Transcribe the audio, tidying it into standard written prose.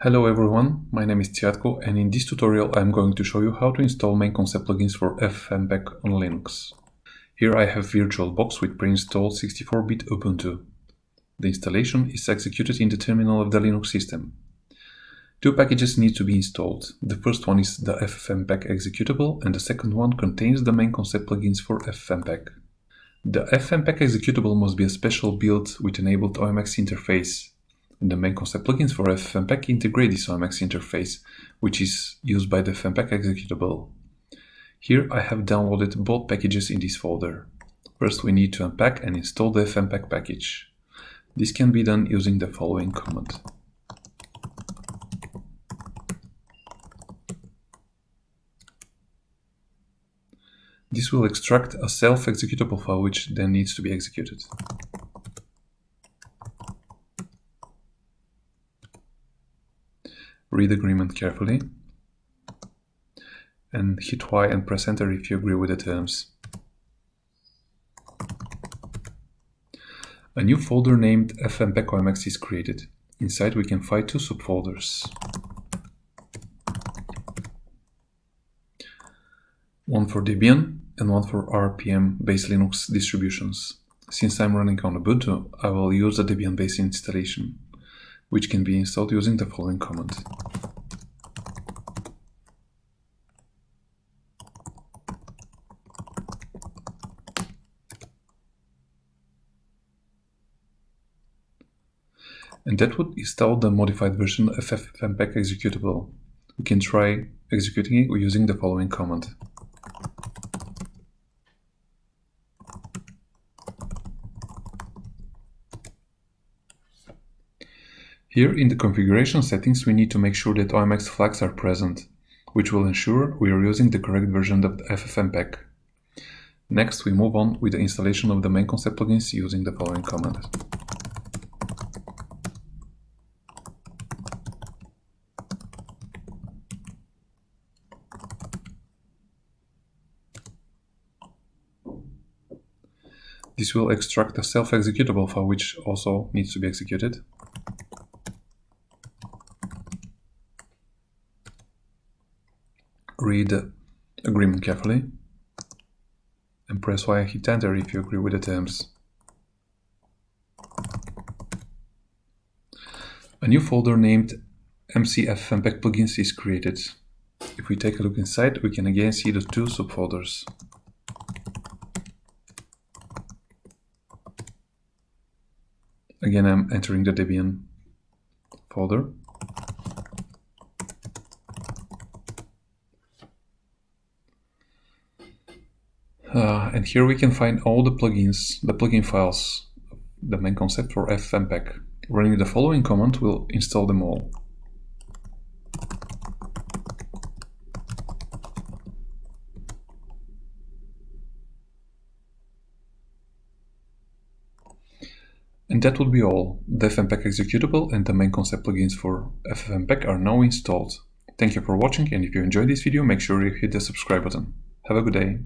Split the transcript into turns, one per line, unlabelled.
Hello everyone, my name is Cviatko, and in this tutorial I'm going to show you how to install MainConcept plugins for FFmpeg on Linux. Here I have VirtualBox with pre-installed 64-bit Ubuntu. The installation is executed in the terminal of the Linux system. Two packages need to be installed. The first one is the FFmpeg executable, and the second one contains the MainConcept plugins for FFmpeg. The FFmpeg executable must be a special build with enabled OMX interface. The MainConcept plugins for FFmpeg integrate this OMX interface, which is used by the FFmpeg executable. Here I have downloaded both packages in this folder. First we need to unpack and install the FFmpeg package. This can be done using the following command. This will extract a self-executable file which then needs to be executed. Read the agreement carefully and hit Y and press enter if you agree with the terms. A new folder named FFmpeg OMX is created. Inside we can find two subfolders. One for Debian and one for RPM-based Linux distributions. Since I'm running on Ubuntu, I will use a Debian-based installation, which can be installed using the following command. And that would install the modified version of FFmpeg executable. We can try executing it using the following command. Here in the configuration settings we need to make sure that OMX flags are present, which will ensure we are using the correct version of the FFmpeg. Next we move on with the installation of the MainConcept plugins using the following command. This will extract a self-executable file which also needs to be executed. Read the agreement carefully and press Y and hit enter if you agree with the terms. A new folder named FFmpeg Plugins is created. If we take a look inside, we can again see the two subfolders. Again, I'm entering the Debian folder. And here we can find all the plugins, the plugin files, the MainConcept for FFmpeg. Running the following command will install them all. And that would be all. The FFmpeg executable and the MainConcept plugins for FFmpeg are now installed. Thank you for watching, and if you enjoyed this video, make sure you hit the subscribe button. Have a good day.